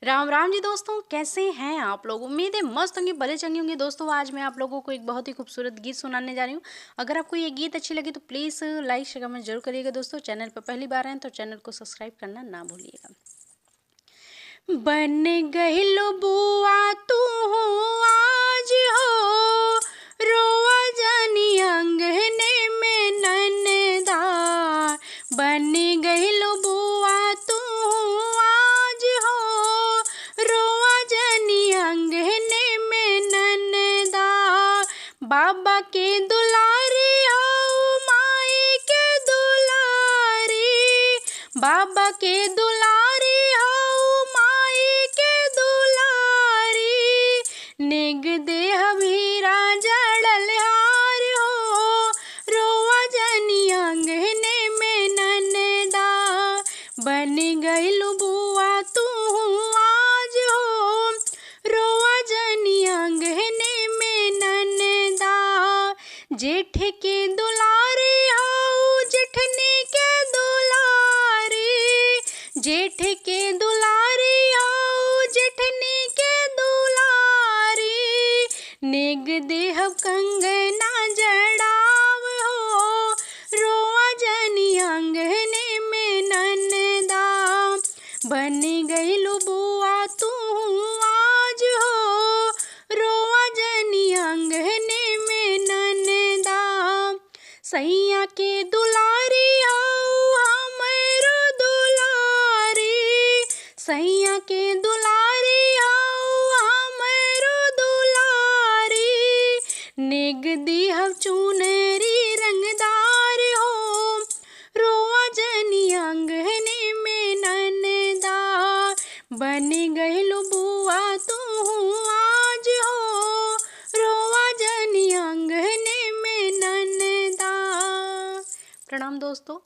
राम राम जी दोस्तों, कैसे हैं आप लोग। उम्मीद है मस्त होंगे, भले चंगे होंगे। दोस्तों आज मैं आप लोगों को एक बहुत ही खूबसूरत गीत सुनाने जा रही हूँ। अगर आपको ये गीत अच्छी लगी तो प्लीज़ लाइक शेयर कमेंट जरूर करिएगा। दोस्तों चैनल पर पहली बार आए तो चैनल को सब्सक्राइब करना ना भूलिएगा। बन गइलो बुआ तू आज हो, रोआ जानी अंगने में ननदा। बन गइलो बुआ तू आज हो, रोआ जानी अंगने में ननदा। बाबा के दुलारी आओ माई के दुलारी, बाबा के दुलारी आओ माई के दुलारी। नेग देह भीरा जड़ल हार हो, रोआ जनी अंगने में ननदा। बन गइलु बुआ तू आज हो, रोआ जनी अंगने में ननदा। जेठ के दुलारे आओ जेठनी के दुलारी, जेठ के दुलारे आओ जेठनी के दुलारी। नेग देह कंगना जड़ाव हो, रोआ जनी अंगने में ननदा। बन गइलु बुआ तू आज हो, रोआ जनी अंगने में ननदा। सैया के दुलारी आओ हमरो दुलारी, सैया के दुलारी आओ हमरो दुलारी। नेग दीह चुनरी रंगदार हो, रोआ जनी अंगने में ननदा। बन गइलु बुआ तू आज हो, रोआ जनी अंगने में ननदा। प्रणाम दोस्तों।